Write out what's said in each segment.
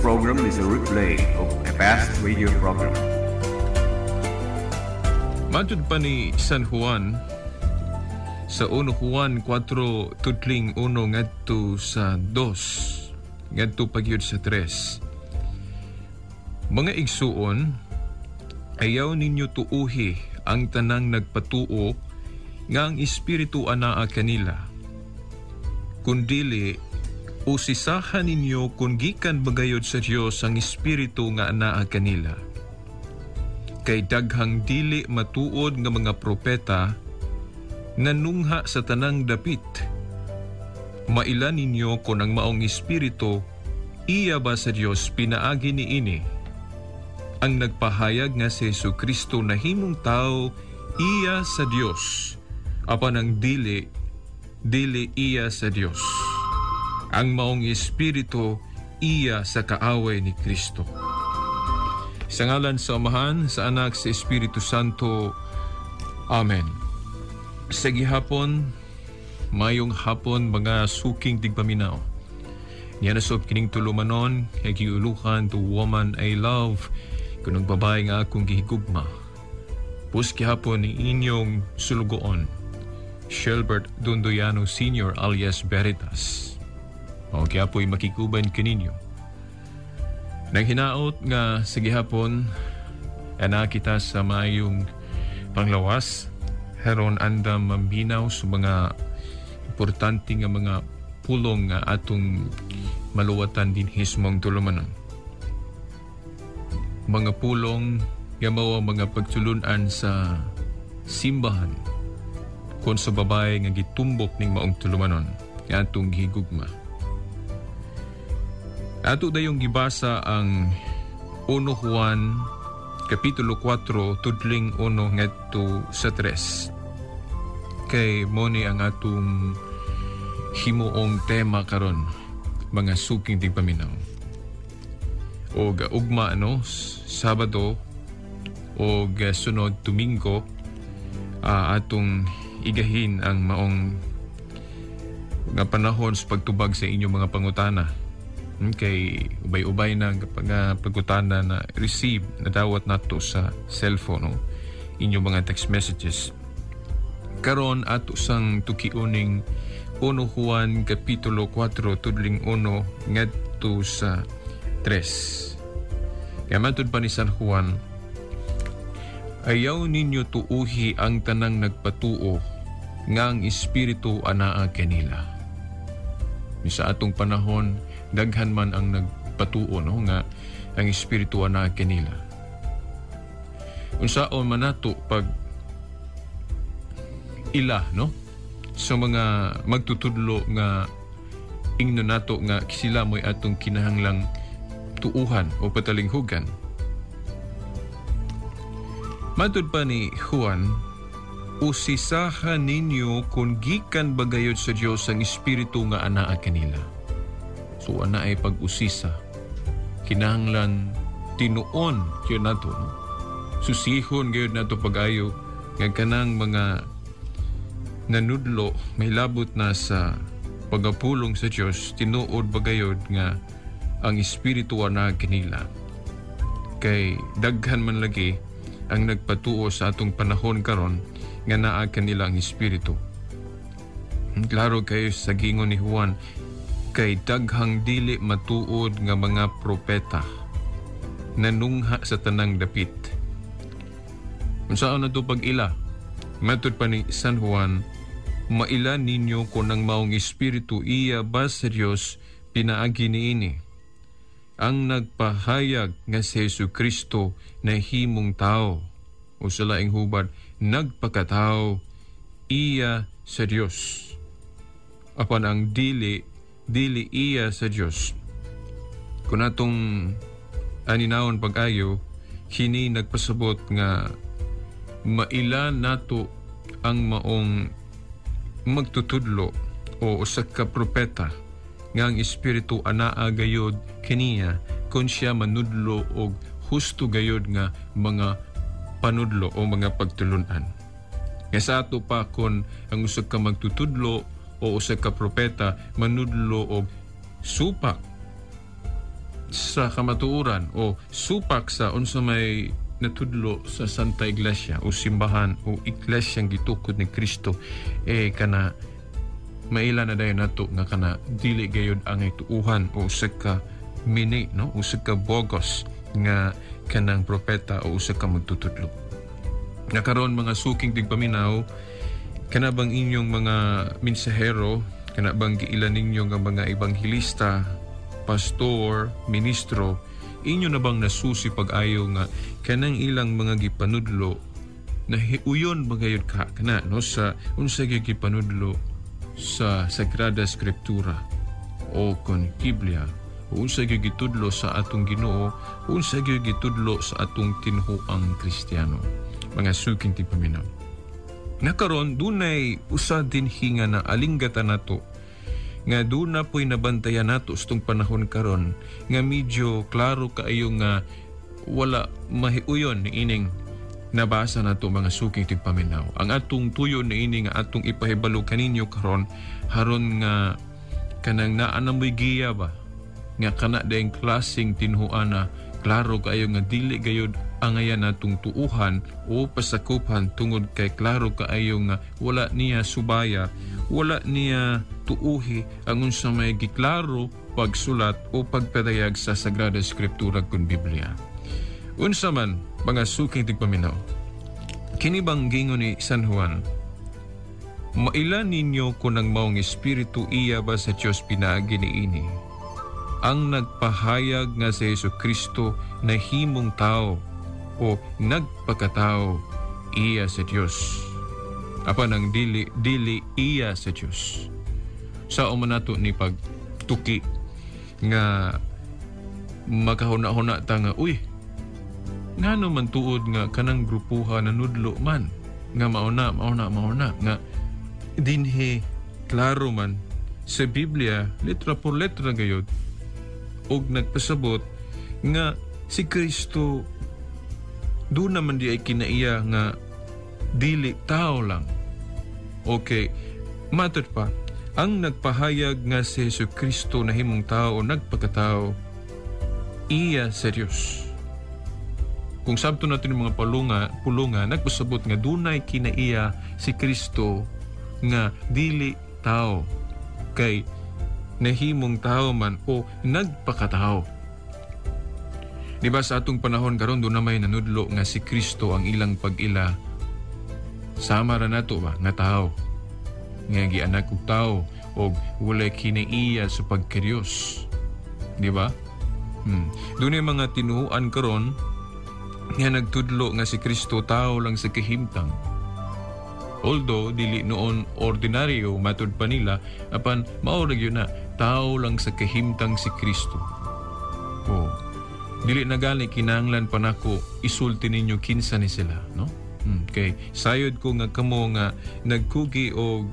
program is a replay of a past radio program. Matud pa ni San Juan sa 1 Juan 4 tudling 1 ngadto sa 2 ngadto pagyud sa 3. Mga igsuon, ayaw ninyo tuuhi ang tanang nagpatuo nga ang espiritu anaa kanila. Kundili usisahan ninyo kung gikan bagayod sa Dios ang espiritu nga anaa kanila. Kay daghang dili matuod nga mga propeta nanungha sa tanang dapit. Mailan ninyo kung ang maong espiritu iya ba sa Dios pinaagi niini. Ang nagpahayag nga si Jesucristo na himong tao iya sa Dios, apan ang dili iya sa Dios. Ang maong espiritu iya sa kaaway ni Kristo. Sa ngalan sa Amahan, sa Anak, sa Espiritu Santo. Amen. Sa gihapon, mayong hapon mga suking tigpaminaw. Niya na sob kining tulumanon, kay giuluhan to woman I love, kunong babae nga akong gihigugma. Pus gihapon ni inyong sulugoon, Shelbert Dundoyano Sr. alias Veritas. O kaya po'y makikuban kaninyo. Nang hinaot nga sa gihapon, ana kita sa mayong panglawas, heron andam maminaw sa mga importante nga mga pulong nga atong maluwatan din hismong tulumanon. Mga pulong nga mao mga pagtulunan sa simbahan kung sa babae nga gitumbok ning maong tulumanon nga atong gihigugma. Ato dayong gibasa ang 1 Juan Kapitulo 4 tudling 1 ngadto sa 3. Kay moni ang atong himuong tema karon, mga suking tigpaminaw. O ugma Sabado o sunod Domingo atong igahin ang maong nga panahon sa pagtubag sa inyong mga pangutana. Kay ubay-ubay na pagutana na receive na dawat nato sa cellphone inyong mga text messages. Karon ato sang tukiuning 1 Juan Kapitulo 4 tudling 1 ngadto sa 3. Kaya matud pa ni San Juan, ayaw ninyo tuuhi ang tanang nagpatuo nga ang espiritu anaa kanila. Sa atong panahon, daghan man ang nagpatuo nga ang espiritu anaa kanila. Unsaon man nato pag ila sa mga magtutudlo nga ingno nato nga sila mo'y atong kinahanglang tuuhan o patalinghugan. Matud pa ni Juan, usisahan ninyo kung gikan bagayod sa Dios ang espiritu nga anaa kanila. So ana ay pag-usisa. Kinahanglan tinuon gyud nato. Susihon gyud nato pag-ayo nga kanang mga nanudlo mahilabot na sa pagapulong sa Dios, tinuod bagayod nga ang espiritu ana kanila. Kay daghan man lagi ang nagpatuo sa atong panahon karon nga naa kanila ang espiritu. Klaro kayo sa gingon ni Juan, kay daghang dili matuod nga mga propeta nanungha sa tanang dapit. Unsaon nato pag-ila? Matud pa ni San Juan, mailan ninyo kung ang maong espiritu iya ba sa Dios pinaagi niini. Ang nagpahayag nga si Jesucristo na himong tao o sa laing hubad nagpakatao iya sa Dios. Apan ang dili iya sa Dios. Kung atong aninawon pag-ayo, kini nagpasabot nga maila nato ang maong magtutudlo o usa ka propeta nga ang espiritu anaa gayod kaniya kung siya manudlo og husto gayod nga mga panudlo o mga pagtulunan. Nga sa ato pa kung ang usa ka magtutudlo o usa ka propeta manudlo og supak sa kamatuoran o supak sa unsa may natudlo sa Santa Iglesia o simbahan o iglesyang gitukod ni Kristo kana maila na dayon nato nga kana dili gayud ang ituuhan o usa ka mini no usa ka bogos nga kanang propeta o usa ka magtutudlo. Nakaroon mga suking tigpaminaw, kana bang inyong mga mensahero, kana bang giilan ninyo nga mga ebanghelista, pastor, ministro, inyo na bang nasusi pag-ayo nga kanang ilang mga gipanudlo na hiuyon bagayod ka kana no sa unsa gyud gipanudlo sa Sagrada Escritura o kon Biblia, o unsa gyud gitudlo sa atong Ginoo, o unsa gyud gitudlo sa atong tinhuang Kristiyano. Mga suking tigpaminaw. Nakaron dunay usa din hinga na alinggatan nato nga doon na po'y nabantayan nato sa itong panahon karon nga medyo klaro kaayo nga wala mahiuyon ni ining nabasa nato mga suking tigpaminaw. Ang atong tuyo ni ini nga atong ipahibalo kaninyo karon haron nga kanang naanamoy giya ba nga kana daing klaseng tinhuan na klaro kaayo nga dili gayud angayan natong tuuhan o pasakupan tungod kay klaro kaayo nga wala niya subaya, wala niya tuuhi ang unsa may giklaro pagsulat o pagpadayag sa Sagrada Escritura kun Biblia. Unsa man mga suking tigpaminaw, kini bang gingon ni San Juan, maila ninyo kung ang maong espiritu iya ba sa Diyos pinaagi niini, ang nagpahayag nga sa Jesucristo na himong tao o nagpakatao iya sa Diyos. Apan ang dili iya sa Diyos. Sa umanato ni pagtuki nga makahuna-huna ta nga, uy, ngano man tuod nga kanang grupuha na nudlo man nga mauna nga dinhi klaro man sa Biblia letra por letra gayud og nagpasabot nga si Kristo doon naman di ay kinaiya nga dili tao lang. Okay, matod pa, ang nagpahayag nga si Jesucristo na himong tao o nagpakatao, iya sa Diyos. Kung sabto natin yung mga pulunga, nagpasabot nga dunay kinaiya si Kristo nga dili tao, kay nahimong tao man o nagpakatao. Diba sa atong panahon karon do na may nanudlo nga si Kristo ang ilang pag-ila. Sama ra nato ba nga tao nga gianak og tao og walay kinaiya sa pagkiryos. Diba? Dunay mga tinuan karon nga nagtudlo nga si Kristo tao lang sa kahimtang. Although dili noon ordinaryo matud pa nila, apan mao ra gyud na tao lang sa kahimtang si Kristo. Oh. Dili na gali kinahanglan pa nako isulti ninyo kinsa ni sila, no? Okay. Sayod ko nga kamo nga nagkugi og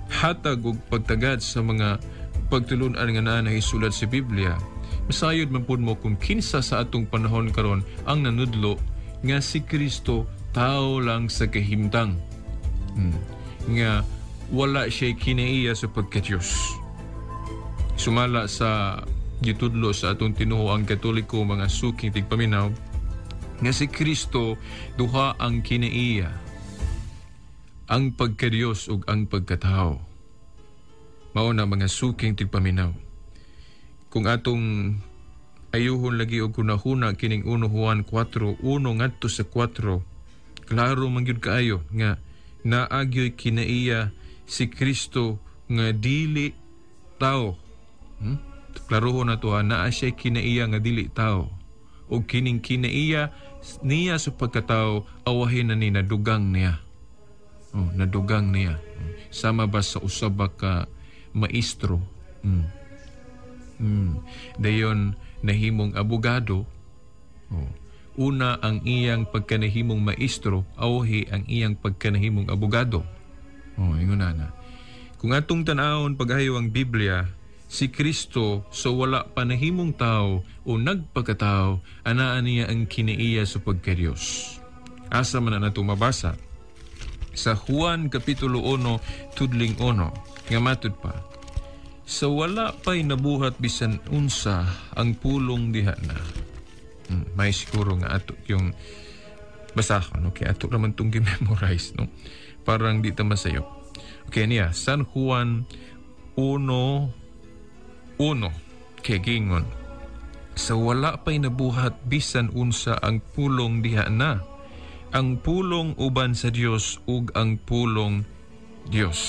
hatag og pagtagad sa mga pagtulunan nga naa na isulat sa Biblia. Masayod man pud mo kung kinsa sa atong panahon karon ang nanudlo nga si Kristo tao lang sa kahimtang. Nga wala siya kinaiya sa pagkadiyos. Sumala sa gitudlo sa atong tinuoang Katoliko mga suking tigpaminaw nga si Kristo duha ang kinaiya, ang pagkadiyos ug ang pagkatao. Mao na mga suking tigpaminaw. Kung atong ayuhon lagi og kunahuna kining 1 Juan 4:1 ngadto sa 4, klaro man gyud kaayo nga naagyoy kinaiya si Kristo nga dili tao. Klarohon na to, naa siya kinaiya nga dili tao. O kining kinaiya niya sa pagkatao, awahin na ni nadugang niya. Nadugang niya. Sama ba sa usab ka maestro? Dayon nahimong abogado. Una ang iyang pagkanahimong maestro, awahi ang iyang pagkanahimong abogado. Ingon na. Kung atong tanawon paghayo ang Biblia, si Kristo so wala panahimong tao o nagpagkatao, anaan niya ang kinaiya sa pagkadiyos. Asa man na nato mabasa sa Juan Kapitulo 1 tudling 1 nga matud pa, Sa wala pa'y nabuhat bisan unsa ang pulong diha na. May siguro nga ato yung basahon. Okay, ato naman itong memorize, no? Parang di ta masayo. Okay, niya. San Juan 1:1. Kaya gingon. Sa wala pa'y nabuhat bisan unsa ang pulong diha na. Ang pulong uban sa Dios ug ang pulong Dios.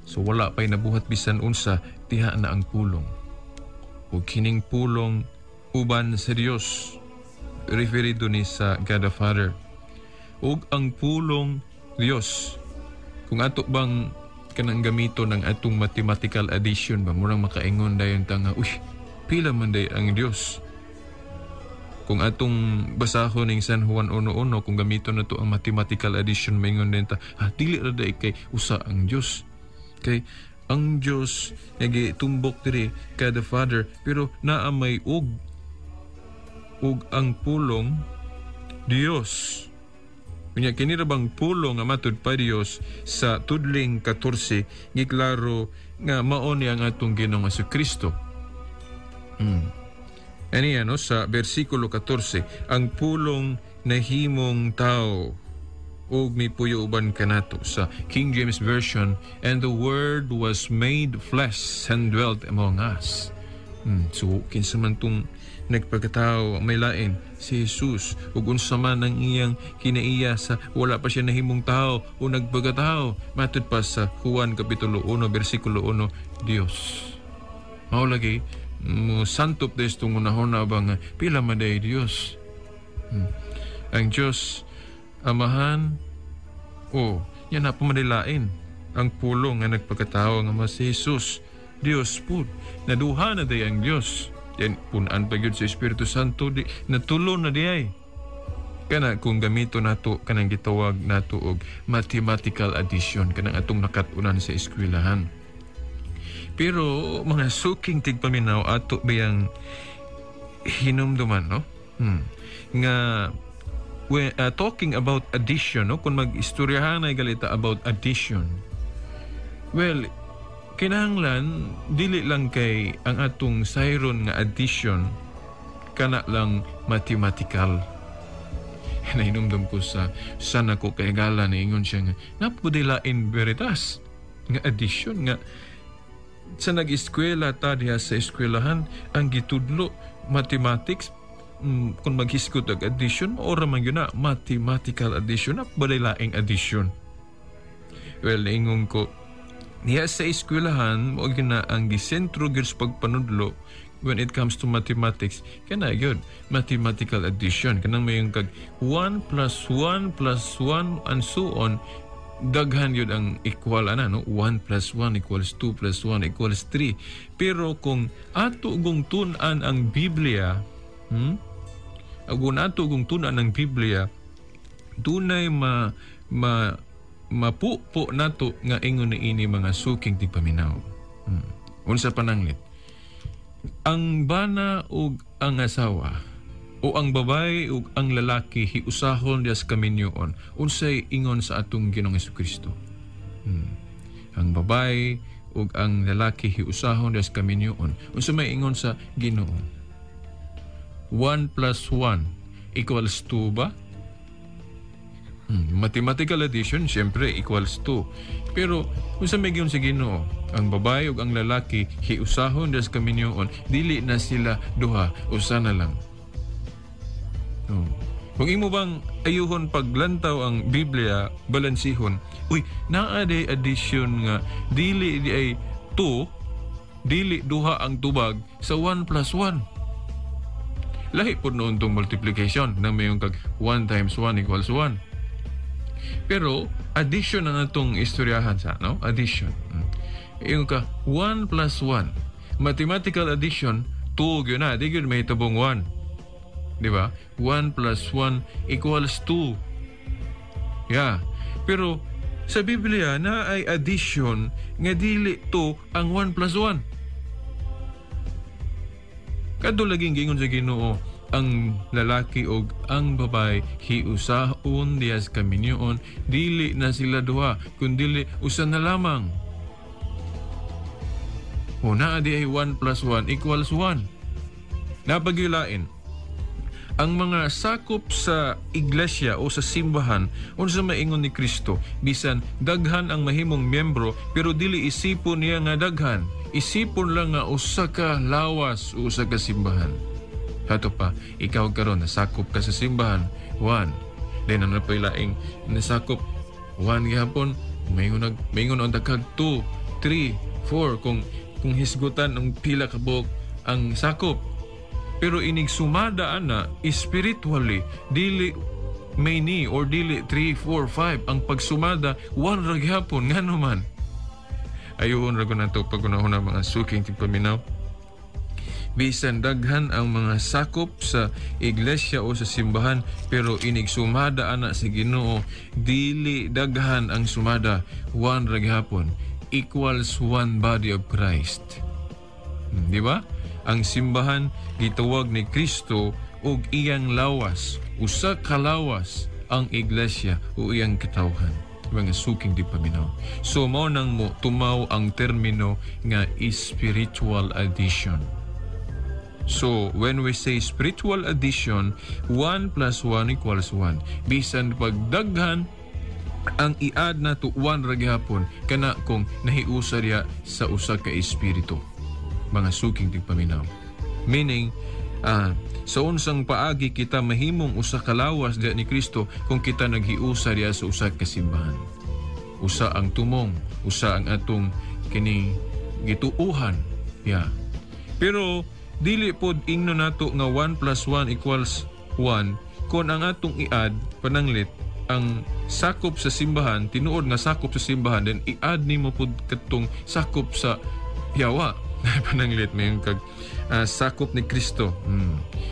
So wala pa'y nabuhat bisan unsa diha na ang pulong. Ug kining pulong uban sa Dios. Referido ni sa God the Father. Ug ang pulong Dios. Kung ato bang kanang gamito ng atong mathematical addition ba, murang makaingon dayon tanga, uy, pila man day ang Dios. Kung atong basahon ng San Juan 1:1, kung gamito na to ang mathematical addition, maingon din ta, dili ra day kay usa ang Dios. Kay ang Dios nagitumbok diri kay the Father, pero naa may ug ang pulong Dios. Kunya kini ra bang pulong nga matud pa Dios sa tudling 14 giklaro nga mao ni ang atong Ginoong Jesucristo. Ani ano sa bersikulo 14, ang pulong nahimong tao ug mipuyo uban kanato sa King James Version, and the Word was made flesh and dwelt among us. So kinsa man tong nagpagkatao may lain si Jesus ug unsa man ang iyang kinaiya sa wala pa siya nahimong tao o nagpagkatao, matud pa sa Juan kapitulo 1 bersikulo 1, Dios. Mao lagi santop des itong unahon na bang pila maday Diyos. Ang Diyos, Amahan, yan na pamadilain. Ang pulong nga nagpagkatao nga mas Jesus, Diyos po, naduha na day ang Diyos. Yan, punaan pa yun sa Espiritu Santo, natulo na di ay. Kana kung gamito nato kanang gitawag nato og mathematical addition, kanang atong nakatunan sa eskwelahan. Pero mga suking tigpaminaw ato bayang hinumduman, no? Nga talking about addition, no? Kung mag-istoryahan ay galita about addition. Well, kinahanglan dili lang kay ang atong sayron nga addition kana lang mathematical. Nahinumdum ko sa sana ko kay gala na ingon siya nga napudilain veritas nga addition nga sa nag-eskwela ta diha sa eskwelahan ang gitudlo mathematics, kung maghisgot og addition o raman yun na mathematical addition na balilaing addition. Well, naingon ko diha sa eskwelahan mo yun na ang gisentro gyud sa pagpanudlo when it comes to mathematics, kana yun mathematical addition, kanang may yung kag 1 plus 1 plus 1 and so on. Daghan yun ang equal no? 1 plus 1 equals 2 plus 1 equals 3. Pero kung ato gong tunan ang Biblia, kung ato gong tunan ang Biblia, dunay mapupo nato nga ingon ni ini mga suking tigpaminaw. Unsa pananglit? Ang bana ug ang asawa o ang babae ug ang lalaki hiusahon dias kaminyoon, unsay ingon sa atong Ginoong Jesucristo? Ang babae ug ang lalaki hiusahon dias kaminyoon, unsa may ingon sa Ginoo? 1 plus 1 equals 2 ba? Mathematical addition siyempre equals 2. Pero unsa may ingon sa Ginoo? Ang babae ug ang lalaki hiusahon dias kaminyoon, dili na sila duha, usa na lang. Kung imo bang ayuhon paglantaw ang Biblia, balansihon, naa day addition nga dili di ay 2, dili duha ang tubag sa 1 plus 1. Lahi po noon tong multiplication na mayong kag 1 times 1 equals 1. Pero addition na natong istoryahan sa, no? Addition. Yung ka 1 plus 1. Mathematical addition, 2 yun na. Di yun may tabong 1. Diba? 1 plus 1 equals 2. Yeah. Pero sa Biblia na ay addition nga dili to ang 1 plus 1. Kadto laging gingon sa Ginoo, ang lalaki og ang babae hiusahon dias kaminyoon, dili na sila duha kundi usa na lamang. O naa di ay 1 plus 1 equals 1. Napagyulain, ang mga sakop sa iglesia o sa simbahan unsa maingon ni Kristo, bisan daghan ang mahimong miyembro pero dili isipon niya nga daghan, isipon lang nga usa ka lawas o usa ka simbahan. Hato pa, ikaw karon nasakop ka sa simbahan 1, then ano pa ilaing nasakop 1 gihapon, maingon ang daghang 2, 3, 4 kung hisgutan ang pila ka buok ang sakop. Pero inig sumada ana spiritually, dili may ni or dili 3, 4, 5 ang pagsumada 1 ra gyapon ngano man. Ayuhon ra ko nato pagunahon ang mga suking tigpaminaw. Bisan daghan ang mga sakop sa iglesia o sa simbahan pero inig sumada ana sa Ginoo, dili daghan ang sumada 1 ra gyapon, equals one body of Christ. Di ba? Ang simbahan gitawag ni Kristo og iyang lawas, usa ka lawas ang iglesia o iyang katawhan. Mga suking di paminaw. So mao nang mo tumaw ang termino nga spiritual addition. So when we say spiritual addition, 1 plus 1 equals 1. Bisan pagdaghan ang iad na to 1 ra gyapon kana kung nahiusa diya sa usa ka espiritu. Mga suking tigpaminaw. Meaning, sa unsang paagi kita mahimong usa ka lawas diya ni Kristo kung kita naghiusa diya sa usa ka simbahan. Usa ang tumong, usa ang atong kini gituuhan. Yeah. Pero dili pod ingno nato nga 1 plus 1 equals 1 kung ang atong iad pananglit ang sakop sa simbahan, tinuod nga sakop sa simbahan, then i-add nimo pod katong sakop sa yawa. Pananglit mayon kag sakop ni Kristo.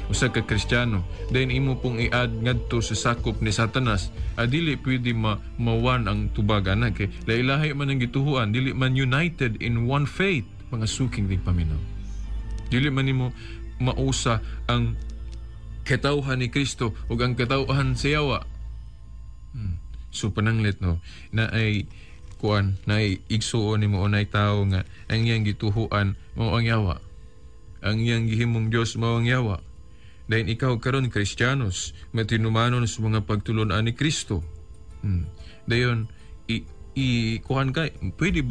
Usa ka Kristiyano, then imo pong i-add ngadto sa sakop ni Satanas. Dili pwede mawan ang tubag ana kay lailahi man ang gituhuan, dili man united in one faith. Mga suking tigpaminaw. Dili man nimo mausa ang katawhan ni Kristo ug ang katawhan sa yawa. So pananglit no na ay kuan na igsuon nimo unay tawo nga ang iyang gituhuan mao ang yawa, ang iyang gihimong Dios mao ang yawa. Dahil ikaw karon Kristiyanos matinumanon sa mga pagtulon-an ni Kristo. Dayon kuan ka, pwede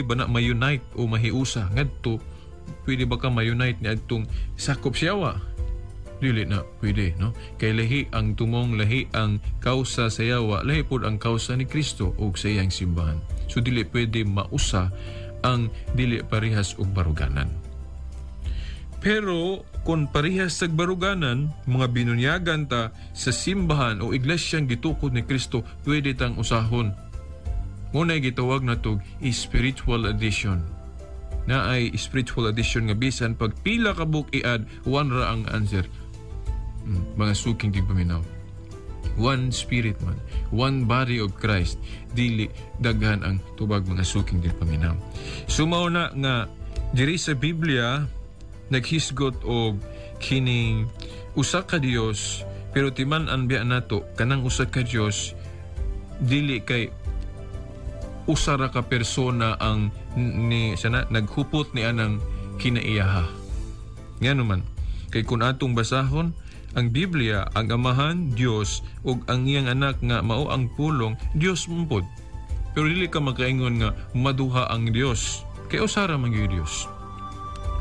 ba na ma-unite o mahiusa ngadto, pwede ba ka ma-unite ni adtong sakop sa yawa? Dili na pwede, no? Kay lahi ang tumong, lahi ang kausa sa yawa, lahi pod ang kausa ni Kristo ug sa iyang simbahan. So dili pwede mausa ang dili parehas og baruganan. Pero kung parehas sa baruganan, mga binunyagan ta sa simbahan o iglesyang gitukod ni Kristo, pwede tang usahon. Muna'y gitawag na tog spiritual addition. Na ay spiritual addition nga bisan pag pila ka book i-add, 1 ra ang answer. Mga suking tigpaminaw. One spirit man, one body of Christ, dili daghan ang tubag mga suking tigpaminaw. Sumaw na nga diri sa Biblia naghisgot og kining usa ka Dios, pero timan-an biya nato kanang usa ka Dios dili kay usa ra ka persona ang ni sana naghupot ni anang kinaiyaha. Ngano man kay kun atong basahon ang Biblia, ang Amahan Dios ug ang iyang anak nga mao ang pulong Dios mumpod. Pero dili ka makaingon nga maduha ang Dios. Kay usara man gyud Dios.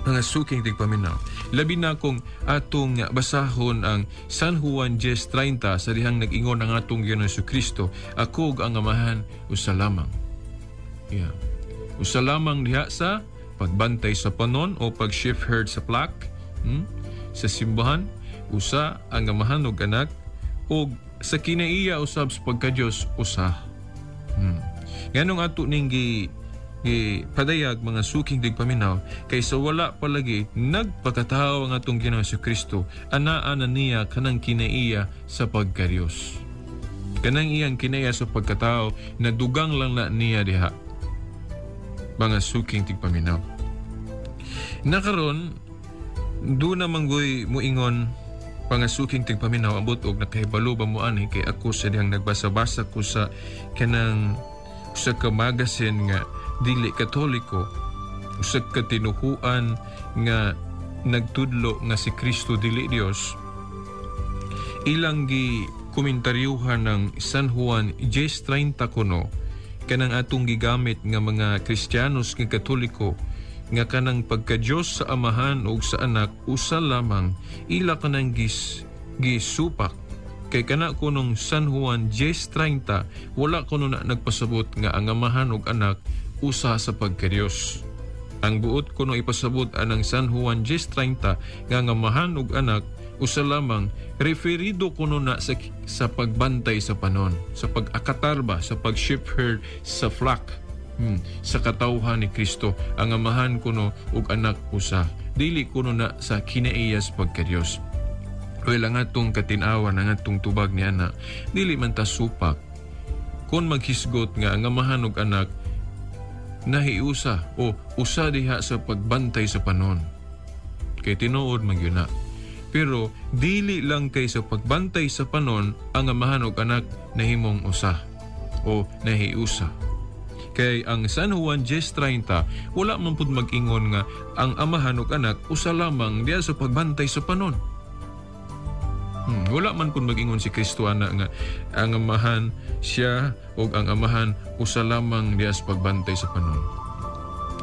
Mga suking tigpaminaw. Labi na kung atong basahon ang San Juan 10:30 sa dihang nag-ingon ang atong Ginoong Jesucristo, ako ug ang Amahan usa lamang. Yeah. Usa lamang diha sa pagbantay sa panon o pag-shift herd sa flock, sa simbahan. Usa ang Amahan ug anak ug sa kinaiya usab sa pagka-Dios usa. Nganong ato ning padayag mga suking tigpaminaw kay sa wala palagi nagpakatao ang atong Ginoong Jesucristo, anaa na niya kanang kinaiya sa pagka-Dios. Kanang iyang kinaiya sa pagkatao na dugang lang na niya diha. Mga suking tigpaminaw. Nakaron do na manggoy muingon pangasuking tigpaminaw ambot og nakahibalo ba mo ani kay ako sa dihang nagbasa-basa ko sa kanang sa ka magazine nga dili katoliko usa ka tinuhuan nga nagtudlo nga si Kristo dili Dios, ilang gi komentaryuhan ng San Juan 10:30 kuno kanang atong gigamit nga mga Kristiyanos nga Katoliko nga kanang pagka-Dios sa Amahan ug sa Anak usa lamang, ila kanang gisupak. Kay kana kunong San Juan 10:30 wala kuno na nagpasabot nga ang Amahan ug Anak usa sa pagka-Dios. Ang buot kuno ipasabot anang San Juan 10:30 nga ang Amahan ug Anak usa lamang, referido kuno na sa pagbantay sa panon, sa pag-akatarba, sa pag-shepherd sa flock, sa katawhan ni Kristo. Ang Amahan kuno ug Anak usa, dili kuno na sa kinaiyas pagka-Dios. Well, ang atong katinawan, ang atong tubag ni Ana, dili man ta supak kung maghisgot nga ang Amahan ug Anak nahiusa o usa diha sa pagbantay sa panon. Kay tinuod man gyud na. Pero dili lang kay sa pagbantay sa panon ang Amahan ug Anak nahimong usa o nahiusa. Kay ang San Juan 10:30 wala man pud mag-ingon nga ang Amahan ug Anak usa lamang diha sa pagbantay sa panon. Wala man pud mag-ingon si Kristo ana nga ang Amahan siya ug ang Amahan usa lamang diha sa pagbantay sa panon.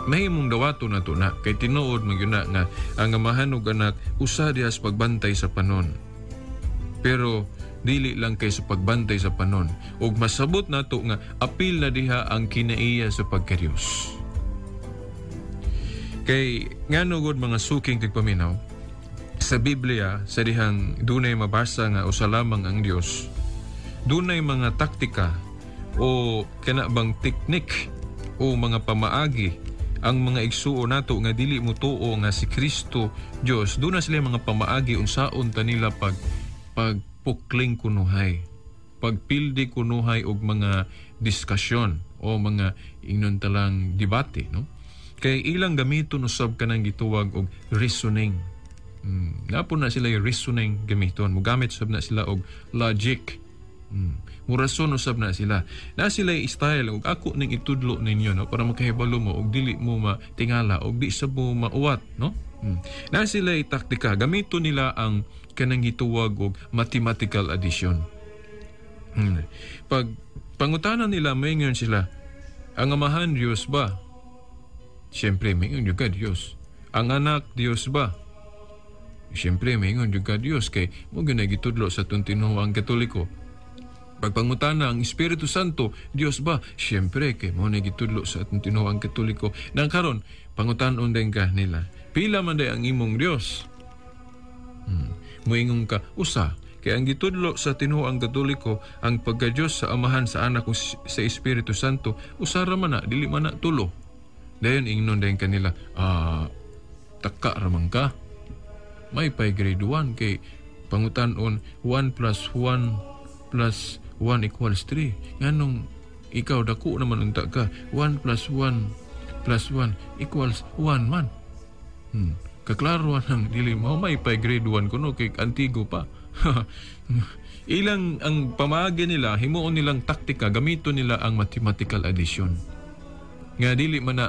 Mahimong dawato na to na kay tinuod man gyud na nga ang Amahan ug Anak usa diha sa pagbantay sa panon. Pero dili lang kay sa pagbantay sa panon, ug masabot nato nga apil na diha ang kinaiya sa pagka-Dios. Kay ngano gud mga suking tigpaminaw, sa Biblia, sa dihang dunay mabasa nga usa lamang ang Dios, dunay mga taktika o kanabang teknik o mga pamaagi ang mga igsuo nato nga dili mutuo nga si Kristo Dios. Doon na sila mga pamaagi unsaon ta nila pagpukling kunuhay, pagpildi kunuhay og mga diskusyon o mga ingnon talang debate, no? Kay ilang gamiton usab kanang gituwag og reasoning. Napo na sila yung reasoning gamiton. Mugamit usab na sila og logic. Murason usab na sila. Na sila yung style og ako ning itudlo ninyo, no, para makahibalo mo og dili mo matingala og di sa mo mauwat, no? Na sila yung taktika. Gamiton nila ang kanang gituwag og mathematical addition. Pag pangutanan nila, mayngon sila, ang Amahan Diyos ba? Siyempre, mayngon yung ka Diyos. Ang Anak Diyos ba? Siyempre, mayngon yung ka Diyos. Kay mo ginagitudlo sa tuntinuhang Katoliko. Pagpangutana ang Espiritu Santo, Diyos ba? Siyempre, kay mo nagitudlo sa tuntinuhang Katoliko. Nang karon, pangutanon din ka nila, pila man day ang imong Diyos? Moingon ka, usa. Kaya ang gitudlo sa tinuhang Katoliko, ang pagka-Diyos sa Amahan, sa Anak, sa Espiritu Santo, usara man na, dili man na tulo. Dayon ingnon din kanila, taka ramang ka. May pay grade 1 kay pangutanon 1 plus 1 plus 1 equals 3. Nganong ikaw dako naman unta ka, 1 plus 1 plus 1 equals 1 man. Kaklaruan ng dili mo, may pay grade 1 kuno kay antigo pa. Ilang ang pamagi nila, himuon nilang taktika, gamito nila ang mathematical addition. Nga dili man na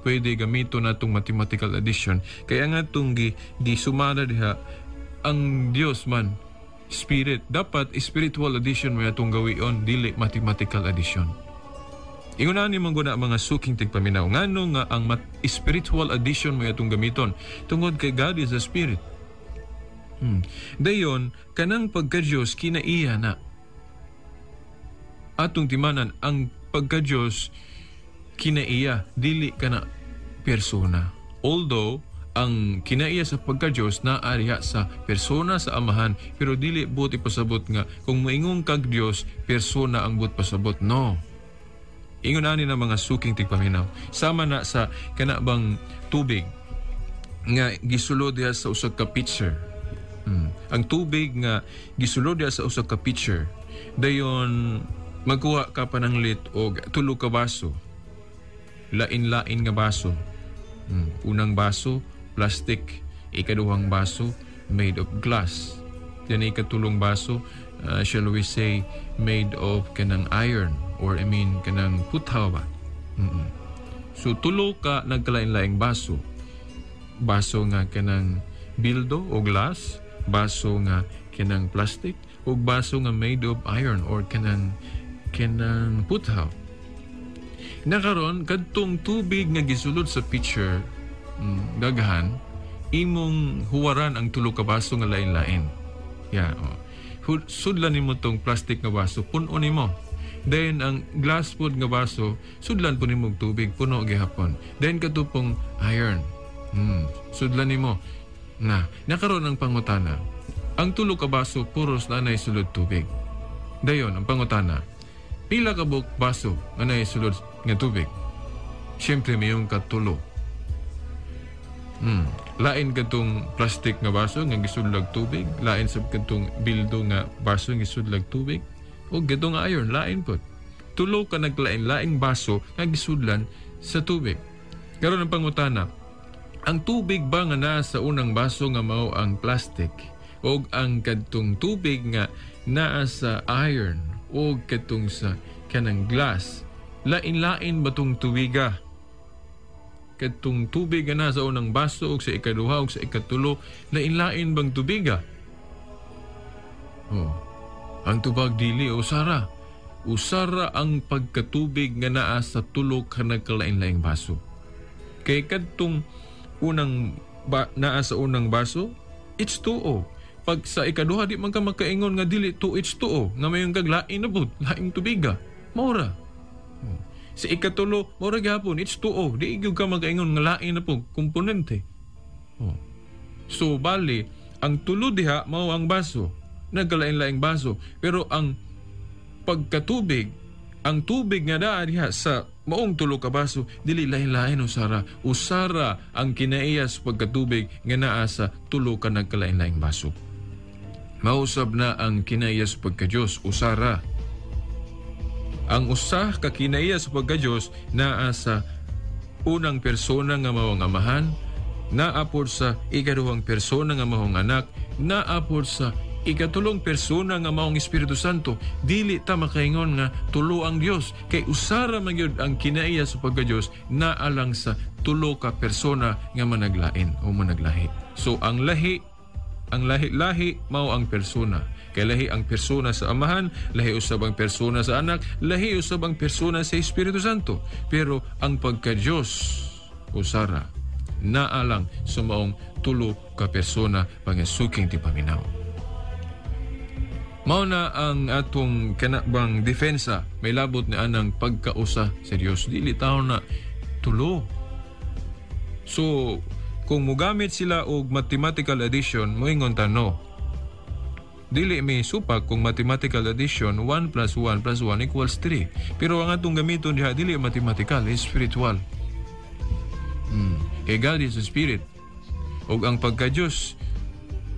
pwede gamito na itong mathematical addition. Kaya nga itong gisumada diha, ang Diyos man, Spirit. Dapat spiritual addition mo itong gawion, dili mathematical addition. Ingunahan ni mga suking tigpaminaw. Ngano nga ang spiritual addition mo itong gamiton? Tungod kay God is a Spirit. Dayon, kanang pagka-Diyos, kinaiya na. Atong timanan, ang pagka-Diyos, kinaiya, dili ka na persona. Although, ang kinaiya sa pagka-Diyos na ariya sa persona sa Amahan, pero dili buot ipasabot nga kung maingong kag Diyos, persona ang buot pasabot. No. Ingon ani na mga suking tigpaminaw. Sama na sa kanabang tubig nga gisulod diha sa usa ka pitcher. Ang tubig nga gisulod diha sa usa ka pitcher, dayon magkuha ka pananglit og tulo ka baso. Lain-lain nga baso. Unang baso, plastic. Ikaduhang baso, made of glass. Then ikatulong baso, shall we say, made of kanang iron. Or kanang puthaw ba? So tulo ka nagkalain-laing baso. Baso nga kanang bildo o glass, baso nga kanang plastic, o baso nga made of iron or kanang puthaw. Nakaron kadtong tubig nga gisulod sa pitcher, daghan, imong huwaran ang tulo ka baso nga lain-lain. Yeah, sudlan nimo tong plastic nga baso, puno nimo. Then ang glass pod nga baso, sudlan po nimo tubig, puno gihapon. Then katupong iron. Sudlan nimo. Nakaroon ang pangutana. Ang tulo ka baso puros na sulod tubig. Dayon ang pangutana. Pila ka buk baso nga sulod nga tubig? Siyempre mayong katulo. Lain katong plastic nga baso nga gisudlag tubig, lain sa katong bildo nga baso nga gisudlag tubig, o gatong iron lain pod. Tulo ka naglain-laing baso nga gisudlan sa tubig. Karon ang pangutana, ang tubig ba nga naa sa unang baso nga mao ang plastic, o ang kadtong tubig nga naa sa iron o katong sa kanang glass, lain-lain ba tong tubiga? Katong tubig nga na sa unang baso o sa ikaduha o sa ikatulo, lain-lain bang tubiga? Ang tubag dili usara. Usara ang pagkatubig nga naa sa tulo ka nagkalain-laing baso. Kay kadtong unang naa sa unang baso, H2O. Pag sa ikaduha di man ka makaingon nga dili 2H2O nga mayong kaglain na pud, laing tubiga. Maura. Sa ikatulo, maura gihapon, H2O. Di igyo ka makaingon nga lain na po, komponente. So, bali, ang tulo diha, mao ang baso. Nagkalain-laing baso. Pero ang pagkatubig, ang tubig nga naa diha sa maong tulo ka baso, dili lain-lain usara. Usara ang kinaiyas pagkatubig nga naa sa tulo ka nagkalain-laing baso. Mausab na ang kinaiyas pagka-Diyos, usara. Ang usa ka kinaiya sa pagka-Diyos naa sa unang persona nga mao ang amahan, naa pod sa ikaduhang persona nga mao ang anak, naa pod sa ikatulong persona nga mao ang Espiritu Santo. Dili ta makaingon nga tulo ang Dios, kay usara man gyud ang kinaiya sa pagka-Diyos naa lang sa tulo ka persona nga managlain o managlahi. So ang lahi mao ang persona. Kay lahi ang persona sa amahan, lahi usab ang persona sa anak, lahi usab ang persona sa Espiritu Santo. Pero ang pagka-Diyos, usara, naa lang sa maong tulo ka persona pangasuking ti paminaw. Mao na ang atong kanabang defensa, may labot ni anang pagkausa sa Dios. Dili taw na tulo. So, kung mugamit sila og mathematical addition, moingon ta no. Dili may supak kung mathematical addition 1 plus 1 plus 1 equals 3. Pero ang atong gamiton diha dili mathematical, spiritual. Kay God is a spirit. O ang pagka-Diyos,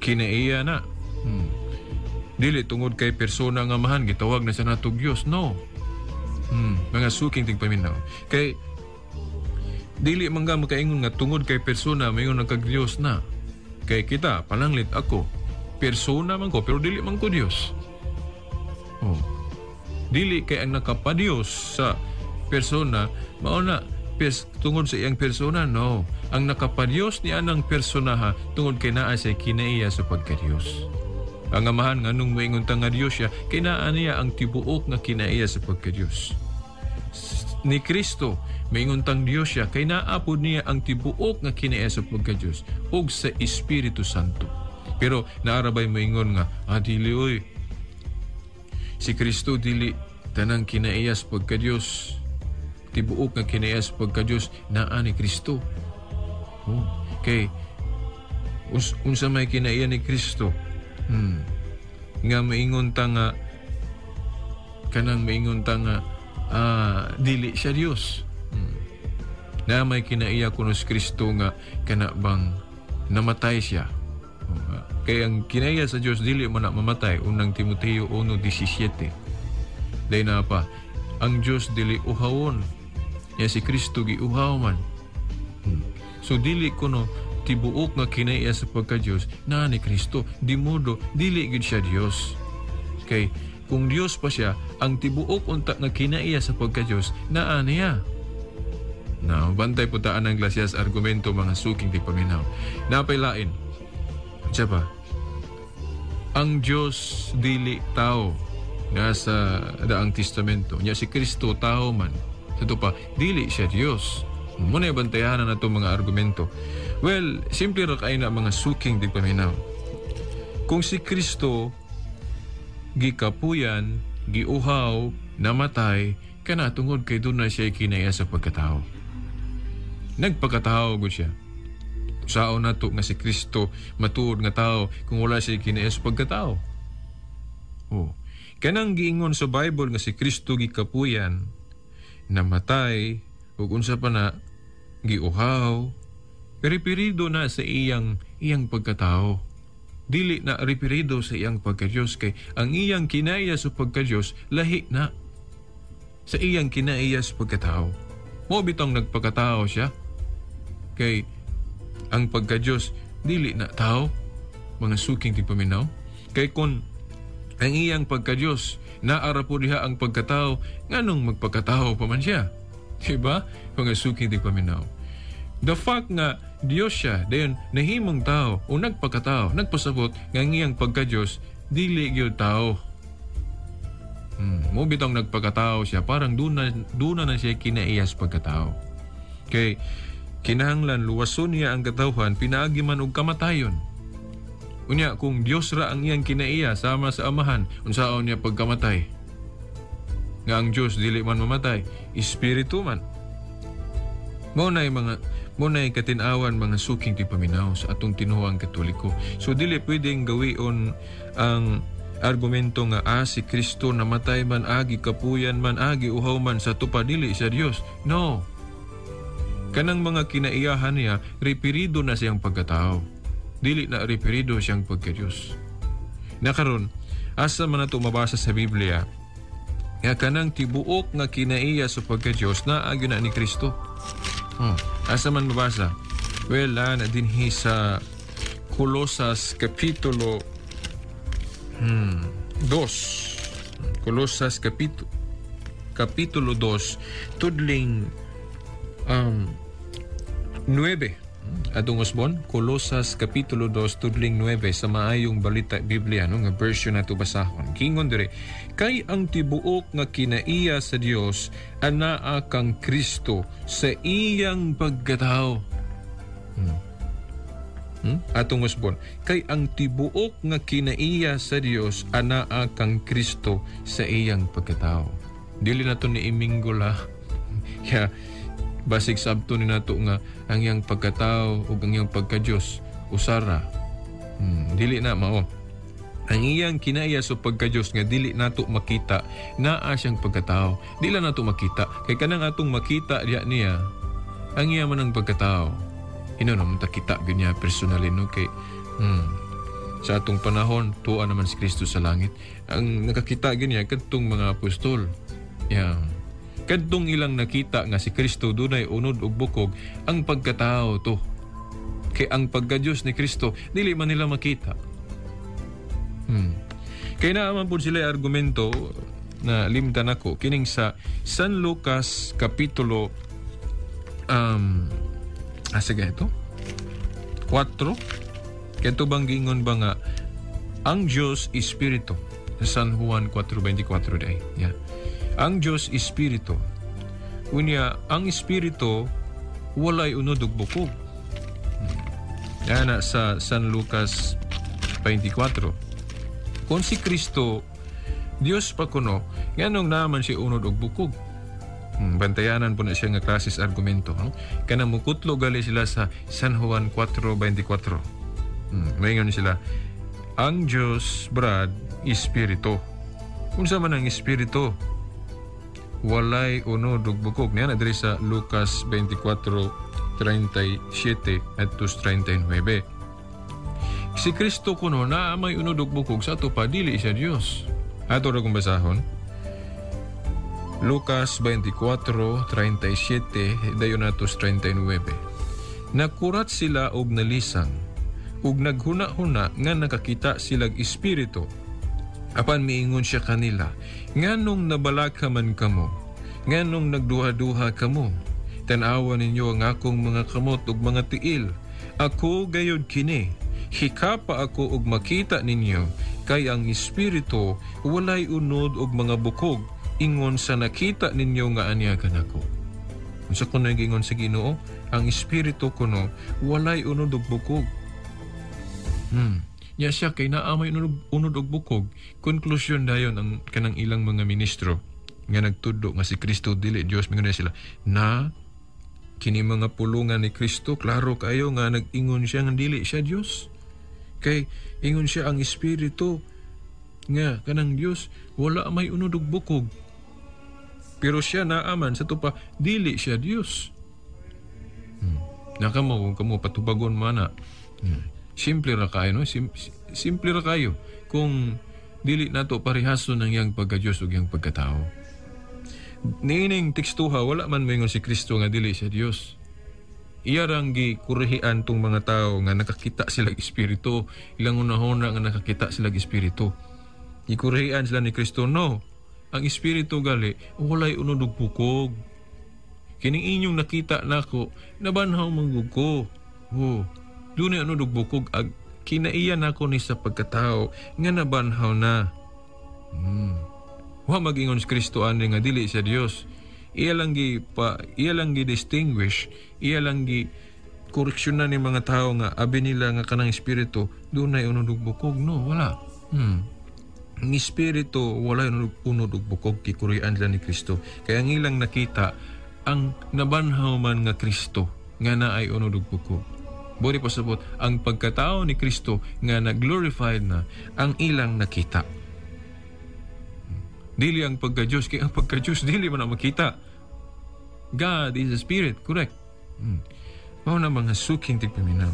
kinaiya na. Dili tungod kay persona nga mahan, gitawag na sa natog Diyos. No. Mga suking tingpaminaw. Kay dili man nga makaingon nga tungod kay persona mayon nagkag-Diyos na. Kay kita, palanglit ako. Persona man ko, pero dili man ko Diyos. Dili kay ang nakapadiyos sa persona, mauna, tungod sa iyang persona, no. Ang nakapadiyos ni anang personaha, tungod kay naa siya kinaiya sa pagka-Diyos. Ang amahan nga nung maingon nga Diyos siya, kay naa niya ang tibuok nga kinaiya sa pagka-Diyos. Ni Kristo, maingon Diyos siya, kay naapod niya ang tibuok nga kinaiya sa pagka-Diyos, ug sa Espiritu Santo. Pero naarabay moingon nga, dili oy. Si Kristo dili tanang kinaiyas pagka-Diyos. Tibuok nga kinaiyas pagka-Diyos naa ni Kristo. Kay unsa may kinaiya ni Kristo? Nga maingon ta nga kanang maingon ta nga dili siya Dios. Na may kinaiya kuno si Kristo nga kana bang namatay siya. Kaya ang kinaiya sa Diyos dili man na mamatay. Unang Timoteo 1:17. Dahil na pa, ang Diyos dili uhawon. Ya si Kristo giuhaw man. So dili kuno tibuok nga kinaiya sa pagka-Diyos na ni Kristo. Di modo, dili gid siya Diyos. Kay kung Diyos pa siya, ang tibuok unta nga kinaiya sa pagka-Diyos naa niya. Now, bantay po taan ng klasya sa argumento mga suking tigpaminaw. Napailain. Siya pa, ang Diyos dili tao nga sa daang testamento. Nya si Kristo tao man. Ito pa, dili siya Diyos. Muna bantayanan na itong mga argumento. Well, simple ra kayo na mga suking tigpaminaw. Kung si Kristo gikapuyan, giuhaw, namatay, kana tungod kay doon na siya kinaya sa pagkatao. Nagpagkatao gud siya. Saon nato nga si Kristo matuod nga tao kung wala siya kinaya sa pagkatao. Oh. Kanang giingon sa Bible nga si Kristo gikapuyan, namatay, ug unsa pa na giuhaw, reperido na sa iyang pagkatao. Dili na reperido sa iyang pagka-Diyos kay ang iyang kinaya sa pagka-Diyos lahi na sa iyang kinaya sa pagkatao. Mo bitong nagpagkatao siya kay ang pagka-Diyos dili na tao, mga suking tigpaminaw. Kay kung ang iyang pagka-Diyos naara po diha ang pagkatao, nganong magpagkatao pa man siya? Diba? Mga suking tigpaminaw. The fact nga Diyos siya, dayon nahimong tao o nagpagkatao, nagpasabot nga ang iyang pagka-Diyos dili gyud tao. Mo bitong nagpagkatao siya, parang duna na siya kinaiyas pagkatao. Kay kinahanglan luwason niya ang katawhan pinaagi man og kamatayon. Unya kung Dios ra ang iyang kinaiya sama sa amahan, unsaon niya pagkamatay? Nga ang Dios dili man mamatay, espiritu man. Mo nay katinawan mga suking tigpaminaw sa atong tinuhang Katoliko. So dili pwedeng gawion ang argumento nga si Kristo namatay man, agi kapuyan man, agi uhaw man sa tupa dili sa Dios. No. Kanang mga kinaiyahan niya, reperido na siyang pagkatao. Dili na reperido siyang pagka-Diyos. Nakaron, asa man nato mabasa sa Biblia, nga kanang tibuok nga kinaiya sa pagka-Diyos na agyo na ni Kristo. Asa man mabasa? Well, na dinhi sa Kolosas Kapitulo 2. Kolosas Kapitulo 2, tudling 9. Atong usbon, Kolosas Kapitulo 2, tudling 9 sa maayong balita Biblia, no, nga version nato basahon. Kingon dire, kay ang tibuok nga kinaiya sa Dios anaa kang Kristo sa iyang pagkatao. Atong usbon, kay ang tibuok nga kinaiya sa Dios anaa kang Kristo sa iyang pagkatao. Dili na to ni iminggol ha. Basig sabto ni nato nga ang iyang pagkatao ug ang iyang pagka-Dios usara. Dili na mao. Ang iyang kinaiya sa pagka-Dios nga dili nato makita, naa siyang pagkatao. Dili nato makita kay kanang atong makita diha niya ang iya man ang pagkatao. Naman ta kita ganya personally, no, kay sa atong panahon tuwa naman si Kristo sa langit. Ang nakakita ganya kadtong mga apostol. Kadtong ilang nakita nga si Kristo dunay unod ug bukog ang pagkatao to. Kay ang pagka-Diyos ni Kristo dili man nila makita. Kay naaman po sila argumento na limtan ako kining sa San Lucas Kapitulo sige ito 4. Kaya ito bang gingon ba nga ang Diyos Espiritu sa San Juan 4:24 day. Ang Diyos Espiritu. Unya ang Espiritu walay unod ug bukog. Yan sa San Lucas 24. Kung si Kristo Dios pa kuno, nganong naman siya unod ug bukog. Bantayanan po na siya nga klases argumento. Kanang mukutlo gali sila sa San Juan 4:24. Mayngon sila, ang Diyos, Brad, Espiritu. Unsa man ang Espiritu? Walay unod ug bukog. Niyan adiri sa Lucas 24:37 at 39. Si Kristo kuno na may unod ug bukog sa ato pa dili siya Dios. Ato ra kung basahon. Lucas 24:37 dayon natos 39. Nakurat sila og nalisang ug naghuna-huna nga nakakita silag espiritu. Apan miingon siya kanila, nganong nabalaka man kamo? Nganong nagduha-duha kamo? Tanawa ninyo ang akong mga kamot ug mga tiil. Ako gayod kini. Hikapa ako ug makita ninyo, kay ang espiritu walay unod og mga bukog, ingon sa nakita ninyo nga anya kanako. Unsa kuno ingon sa Ginoo? Ang espiritu kuno walay unod og bukog. Ya siya kay naa may unod og bukog. Konklusyon dayon ang kanang ilang mga ministro nga nagtudlo nga si Kristo dili Dios, mingon sila na kini mga pulungan ni Kristo klaro kayo nga nag-ingon siya nga dili siya Dios. Kay ingon siya ang espiritu nga kanang Dios wala may unod og bukog. Pero siya naaman sa tupa dili siya Dios. Nakamo kamo patubagon mana. Simple ra kayo, no? Simple ra kayo kung dili nato parehason ng yang pagka-Dios ug yang pagkatao. Niining tekstuha wala man moingon si Kristo nga dili siya Dios. Iya rang gikurehian tong mga tao nga nakakita sila espiritu, ilang unahon nga nakakita sila espiritu. Gikurehian sila ni Kristo, no. Ang espiritu gali walay unod og bukog. Kining inyong nakita nako, nabanhaw manggug ko. Dunay unod og bukog ag kinaiyan nako ni sa pagkatao nga nabanhaw na. Wa magingon si Kristo ani nga dili siya Dios. Iya lang gi distinguish, iya lang gi koreksyonan ni mga tao nga abi nila nga kanang espiritu dunay unod og bukog, no, wala. Ang espiritu wala unod og bukog, kikurian lang ni Kristo. Kaya ang ilang nakita ang nabanhaw man nga Kristo nga naay unod og bukog. Bori pasabot ang pagkatao ni Kristo nga na-glorified na ang ilang nakita. Dili ang pagka-Diyos, kaya ang pagka-Diyos dili man na makita. God is a spirit, correct? Mao na mga suking tigpaminaw.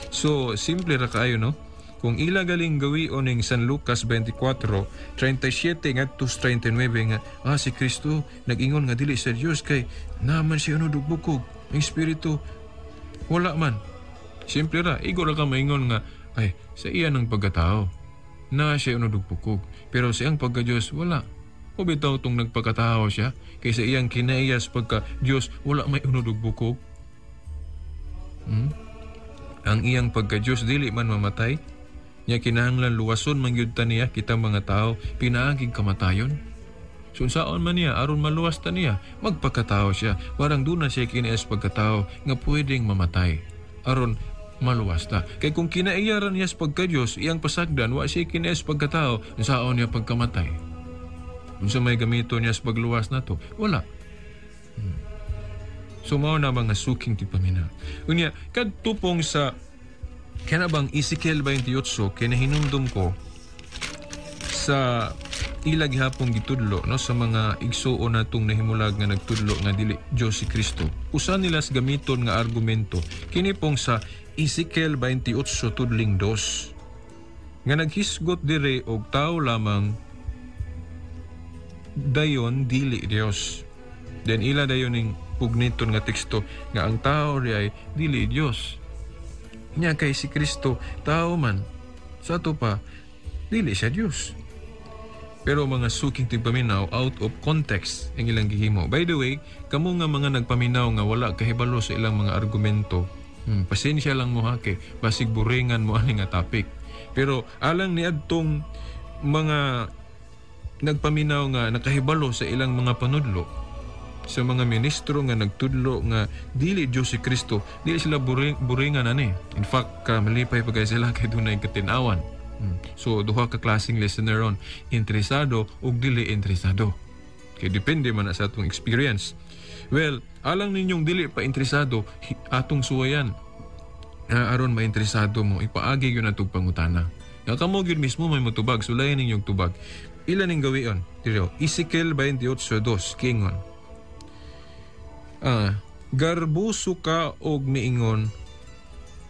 So, simple ra kayo, no? Kung ila galing gawion ning San Lucas 24:37 ngadto 39 nga si Kristo nag-ingon nga dili sa Dios kay naman siya unod og bukog, ang espiritu wala man. Simple ra, igo ra ka maingon nga ay sa iya ng pagkatao na siya unod og bukog, pero sa iyang pagka-Dios wala. O bitaw tong nagpagkatao siya kay sa iyang kinaiyas pagka Dios wala may unod og bukog. Ang iyang pagka-Dios dili man mamatay. Nya kinahanglan luwason man gyud ta niya kita mga tao pinaaging kamatayon. So unsaon man niya aron maluwas ta niya, magpakatao siya. Warang duna siya kinaiyas pagkatao nga pwedeng mamatay aron maluwas ta. Kay kung kinaiyaran niya sa pagka-Dios iyang pasagdan wa siya kinaiyas pagkatao, unsaon niya pagkamatay? Unsa may gamito niya sa pagluwas nato? Wala. So mao na mga suking tipamina. Unya kadtupong sa kanabang Ezekiel 28 kinahinumdum ko sa ilag hapong gitudlo, no, sa mga igsuon natong nahimulag nga nagtudlo nga dili Dios si Kristo. Usa nila sa gamiton nga argumento kini pong sa Ezekiel 28 tudling 2 nga naghisgot dire og tao lamang dayon dili Dios. Then ila dayon ning pugniton nga teksto nga ang tao ri ay dili Dios. Nya kay si Kristo tao man, sa ato pa dili siya Dios. Pero mga suking tigpaminaw out of context ang ilang gihimo. By the way, kamo nga mga nagpaminaw nga wala kahibalo sa ilang mga argumento, pasensya lang mo ha kay basig buringan mo ani nga topic. Pero alang ni adtong mga nagpaminaw nga nakahibalo sa ilang mga panudlo, sa mga ministro nga nagtudlo nga dili Dios si Kristo, dili sila buringan ani. In fact, malipay pa sila kay dunay katinawan. So duha ka klaseng listener ron, interesado ug dili interesado. Kay depende man sa atong experience. Well, alang ninyong dili pa interesado, atong suwayan. Aron mainteresado mo, ipaagi yun atong pangutana. Nga kamo gyud mismo may motubag, sulayan ninyong tubag. Ilan ning gawion? Dito, Ezekiel 28:2 kingon. Garbuso ka og miingon,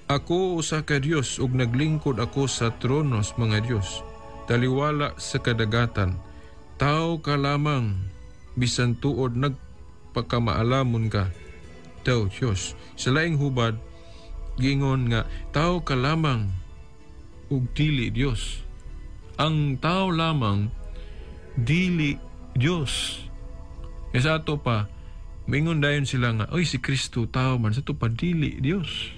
ako usa ka Dios ug naglingkod ako sa tronos mga Dios, taliwala sa kadagatan. Tao ka lamang, bisan tuod nagpakamaalamon ka. Tao Dios. Sa laing hubad, gingon nga, tao ka lamang ug dili Dios. Ang tao lamang, dili Dios. Sa ato pa, Maingon dayon sila nga, oy, si Kristo tao man sa to padili Dios.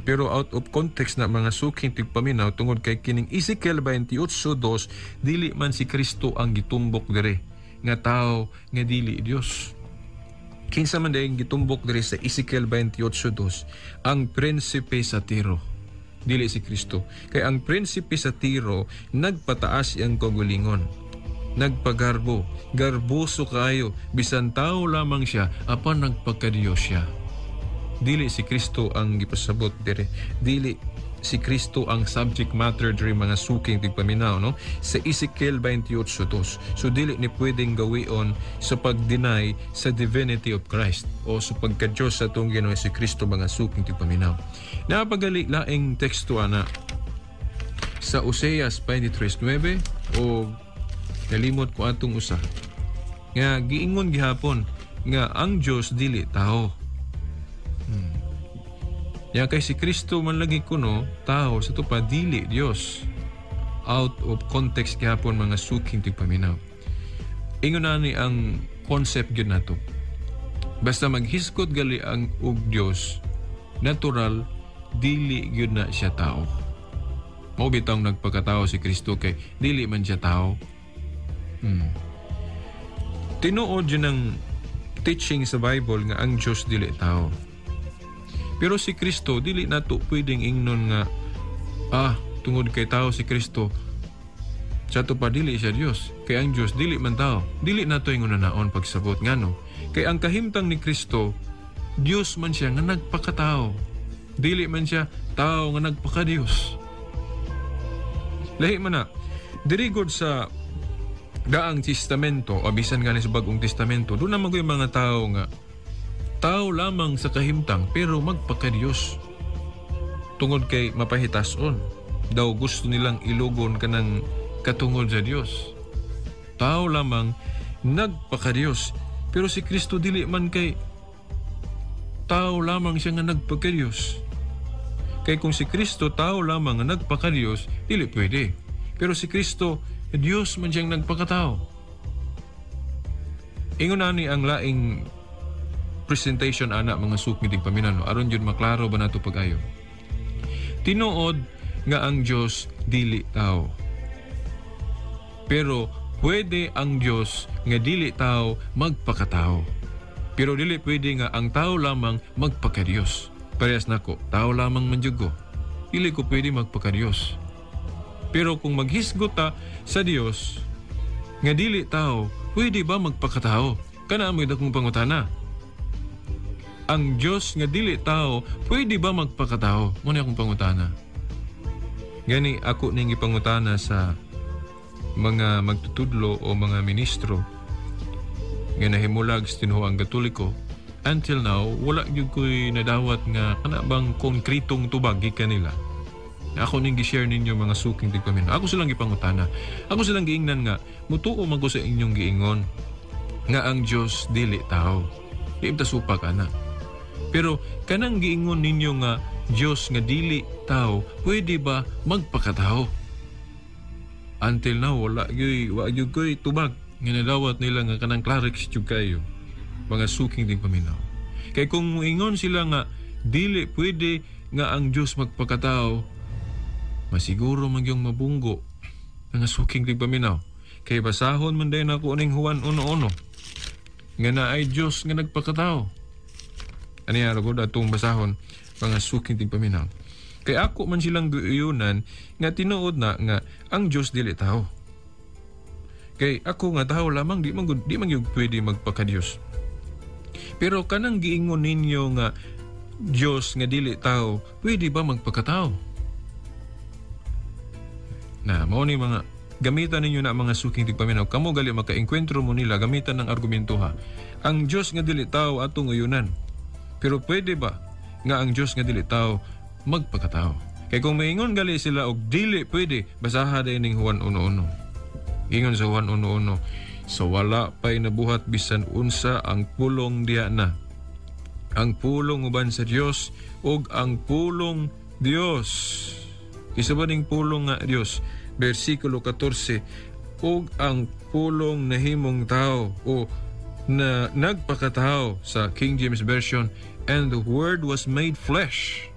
Pero out of context na mga suking tigpaminaw tungod kay kining Ezekiel 28:2, dili man si Kristo ang gitumbok dire nga tao nga dili Dios. Kinsa man dayong gitumbok dire sa Ezekiel 28:2, ang prinsipe sa Tiro, dili si Kristo. Kay ang prinsipe sa Tiro nagpataas iyang kagulingon, nagpagarbo, garboso kayo, bisan tao lamang siya, apan nagpagkadiyos siya. Dili si Kristo ang gipasabot dire. Dili si Kristo ang subject matter dire mga suking tigpaminaw, no? Sa Ezekiel 28:2. So dili ni pwedeng gawion sa pag-deny sa divinity of Christ o sa pagka-Diyos sa itong Ginoong si Kristo mga suking tigpaminaw. Napagali laing teksto ana sa Oseas 23:9 o nalimot ko atong usa. Nga giingon gihapon nga ang Dios dili tao. Ya kay si Kristo man lagi kuno tao sa to pa dili Dios. Out of context gihapon mga suking tigpaminaw. Ingon na ni ang concept gyud nato. Basta maghiskot gali ang og Dios, natural dili gyud na siya tao. Mao bitaw nagpakatao si Kristo kay dili man siya tao. Tinuod yun ang teaching sa Bible nga ang Diyos dili tao. Pero si Kristo, dili nato pwedeng ingnon nga, tungod kay tao si Kristo, sa to pa dili siya Diyos. Kay ang Diyos, dili man tao. Dili nato ingon na naon pagsabot nga no. Kay ang kahimtang ni Kristo, Diyos man siya nga nagpakatao. Dili man siya tao nga nagpaka-Diyos. Lahi man na, dirigod sa daang testamento, o bisan nga sa bagong testamento, doon naman ko yung mga tao nga, tao lamang sa kahimtang pero magpaka-Diyos. Tungod kay mapahitason. Daw gusto nilang ilugon kanang katungod sa Diyos. Tao lamang nagpaka-Diyos. Pero si Kristo dili man kay tao lamang siya nga nagpaka-Diyos. Kay kung si Kristo tao lamang nga nagpaka-Diyos, dili pwede. Pero si Kristo, Diyos man siyang nagpakatao. Ingon na ni ang laing presentation ana mga suking tigpaminaw aron jud maklaro ba nato pag-ayo. Tinuod nga ang Dios dili tao. Pero pwede ang Dios nga dili tao magpakatao. Pero dili pwede nga ang tao lamang magpaka-Dios. Parehas nako, tao lamang man jud ko. Dili ko pwede magpaka-Dios. Pero kung maghisgot ta sa Dios nga dili tao, pwede ba magpakatao? Kana mo dakong pangutana. Ang Diyos nga dili tao, pwede ba magpakatao? Muna akong pangutana. Gani ako ning ipangutana sa mga magtutudlo o mga ministro nga nahimulag sa tinuoang Katoliko. Until now, wala gyud ko'y nadawat nga kana bang konkretong tubag gikan nila. Ako ning gi-share ninyo mga suking tigpaminaw. Ako silang ipangutana. Ako silang giingnan nga mutuo man ko sa inyong giingon nga ang Diyos dili tao. Di ta supak ana. Pero kanang giingon ninyo nga Diyos nga dili tao, pwede ba magpakatao? Until now, wala gyud ko'y tubag nga nadawat nila nga kanang clarix jud kayo mga suking tigpaminaw. Kay kung muingon sila nga dili pwede nga ang Diyos magpakatao, masiguro man yung mabunggo mga suking tigpaminaw. Kay basahon man din ako ning Juan 1:1 nga na ay Diyos nga nagpakatao. Aniya ko datong basahon mga suking tigpaminaw. Kay ako man silang giuyunan nga tinuod na nga ang Diyos dili tao. Kay ako nga tao lamang di man gyud pwede magpaka-Diyos. Pero kanang giingon ninyo nga Diyos nga dili tao, pwede ba magpakatao? Na mao ni mga gamitan ninyo na mga suking tigpaminaw. Kamo gali maka-engkwentro mo nila gamitan ng argumento ha. Ang Diyos nga dili tao atong uyunan. Pero pwede ba nga ang Diyos nga dili tao magpakatao? Kay kung maingon gali sila og dili pwede, basaha din ning Juan 1:1. Ingon sa Juan 1:1, sa wala pa'y nabuhat bisan unsa ang pulong diya na. Ang pulong uban sa Dios ug ang pulong Dios. Isa ba ning pulong nga Dios? Versikulo 14, ug ang pulong nahimong tao o na nagpakatao sa King James Version, and the Word was made flesh.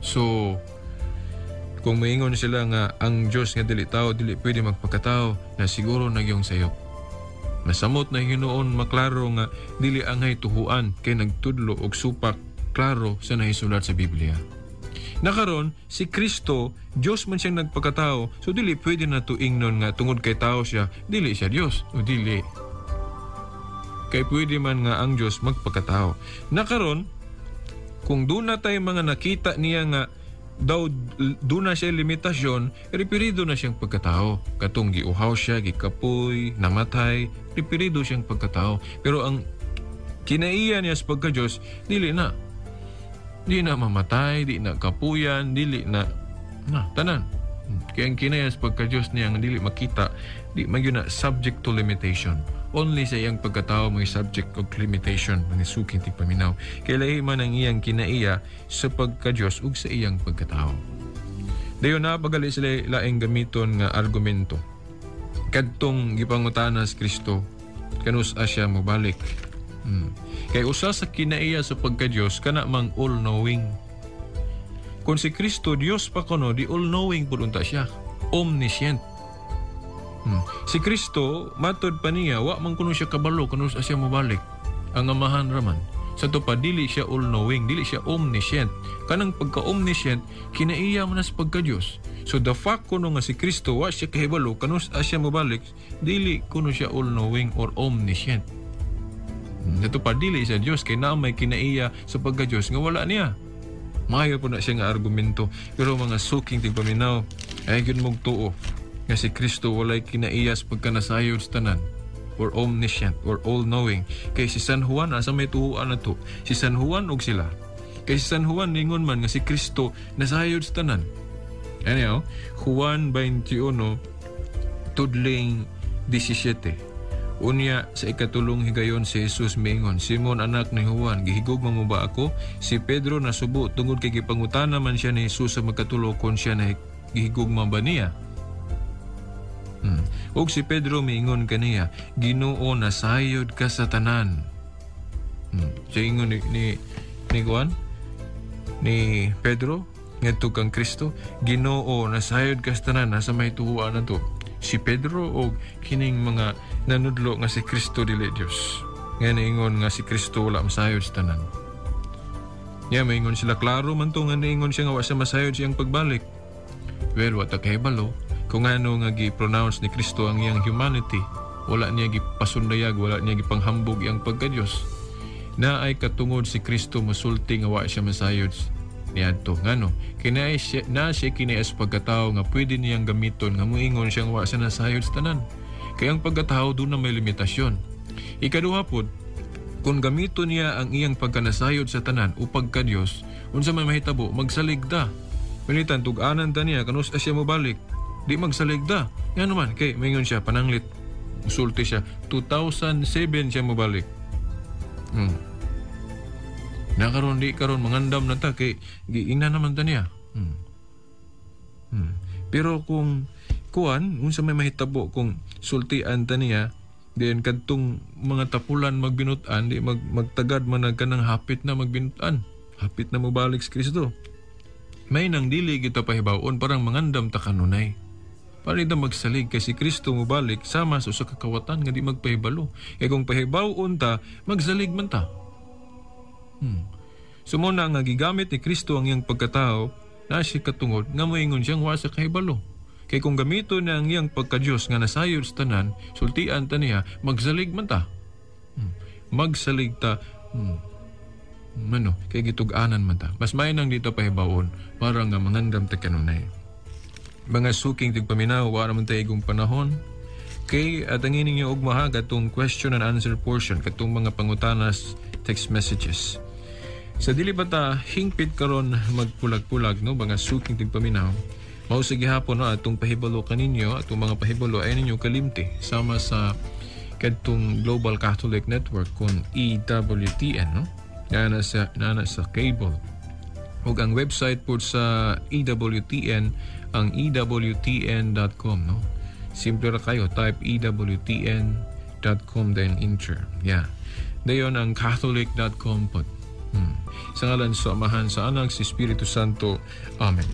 So, kung maingon sila nga ang Diyos nga dili tao, dili pwede magpakatao, na siguro nagyong sayop. Masamot na Hinoon maklaro nga dili angay tuhuan kay nagtudlo og supak klaro sa nahisulat sa Biblia. Nakaron si Kristo, Diyos man siyang nagpakatao, so dili pwede na tuingnon nga tungod kay tao siya, dili siya Diyos, o dili. Kay pwede man nga ang Diyos magpakatao. Nakaron, kung doon na tayo mga nakita niya nga daw doon na siya limitasyon, repirido na siyang pagkatao. Katong giuhaw siya, gikapoy, namatay, repirido siyang pagkatao. Pero ang kinaiya niya sa pagka-Diyos, dili na. Di na mamatay, di na kapuyan, dili na tanan. Kaya ang kinaiya sa pagka-Diyos niya, ang dili makita, di magyun na subject to limitation. Only sa iyang pagkatao may subject of limitation, mga suking tigpaminaw. Kaya lahi man ang iyang kinaiya sa pagka-Diyos ug sa iyang pagkatao. Dayon na pagali sila laing gamiton nga argumento. Kadtong gipangutana sa Kristo, kanus asya mo balik. Kay usa sa kinaiya sa pagka-Diyos kana mang all-knowing. Kung si Kristo Diyos pa kuno, di all-knowing pud unta siya, omniscient. Si Kristo, matod pa niya, wa man kuno siya kabalo, kuno siya mabalik. Ang amahan raman. Sa to pa, dili siya all-knowing, dili siya omniscient. Kanang pagka-omniscient, kinaiya man sa pagka-Diyos. So the fact kuno nga si Kristo, wa siya kahibalo, kuno siya mabalik, dili kuno siya all-knowing or omniscient. Sa to pa, dili siya Diyos, kay na may kinaiya sa pagka-Diyos, nga wala niya. Mayo po na siya nga argumento. Pero mga suking tigpaminaw, ay yun mong tuo. Nga si Kristo walay kinaiyas pagka nasayod sa tanan, or omniscient or all-knowing. Kay si San Juan asa may tuhuan na to, si San Juan og sila. Kay si San Juan ningon man nga si Kristo nasayod sa tanan. Ano, Juan 21 tudling 17. Unya sa ikatulong higayon si Jesus miingon, Simon anak ni Juan, gihigugma mo ba ako? Si Pedro nasubo tungod kay gipangutana man siya ni Jesus sa magkatulo kon siya na gihigugma ba niya? Og si Pedro miingon kaniya, Ginoo nasayod ka sa tanan. Siya ingon ni Juan, ni Pedro, ngadto kang Kristo, Ginoo nasayod ka sa tanan, nasa may tuhuan na to. Si Pedro og kining mga nanudlo nga si Kristo dili Dios. Nga niingon nga si Kristo wala masayod sa tanan. Maingon sila klaro man to nga niingon siya nga wa siya masayod siyang pagbalik. Well, wa ta kahibalo. Kung ano nga gi-pronounce ni Kristo ang iyang humanity, wala niya gipasundayag, wala niya gipanghambog iyang pagka-Diyos. Na ay katungod si Kristo musulti nga wa siya masayod niadto. Ngano? Kinay siya kinayas pagkatao nga pwede niyang gamiton nga muingon siyang wa siya nasayod sa tanan. Kaya ang pagkatao doon na may limitasyon. Ikaduha pod, kung gamiton niya ang iyang pagkanasayod sa tanan o pagka-Diyos, unsa may mahitabo, magsaligda. Panitan, tug-anan ta niya, kanus siya mabalik. Di magsaligda. Yan naman, kay mayon siya, pananglit. Usulti siya. 2007 siya mabalik. Nakaroon, di karoon, mangandam na ta, kay giina naman ta niya. Pero kung kuan, unsa may mahitabo, kung sultian ta niya, then kadtong mga tapulan magbinutan, di magtagad man nagkanang hapit na magbinutan. Hapit na mabalik sa Kristo. May nang dili kita pahibawon, parang mangandam ta kanunay. Para ito magsalig kasi Kristo mubalik sama sa kakawatan nga di magpahibalo. E kung pahibawon ta, magsalig man ta. So muna nga gigamit ni Kristo ang iyang pagkatao na siya katungod nga moingon siyang wa sa kahibalo. Kaya kung gamito na ang iyang pagka-Diyos nga nasayod sa tanan, sultian ta niya, magsalig man ta. Magsalig ta. Kaya gitug-anan man ta. Mas may nang dito pahibawon para nga mangandam ta kanunay. Mga suking tigpaminaw, wala naman tayo igong panahon. Kay atangin ninyo og mahag atong question and answer portion katong mga pangutanas text messages. Sa dili ba ta hingpit karon magpulag-pulag no mga suking tigpaminaw. Mao sa gihapon no atong pahibalo kaninyo, atong mga pahibalo ay ninyo kalimti sama sa kadtong Global Catholic Network kon EWTN no. Nana sa cable. Ug ang website po sa EWTN ang EWTN.com no. Simple ra kayo, type EWTN catholic.com din inter. Yeah. Dayon ang catholic.com po. Sa ngalan sa Amahan, sa Anak, sa Espiritu Santo. Amen.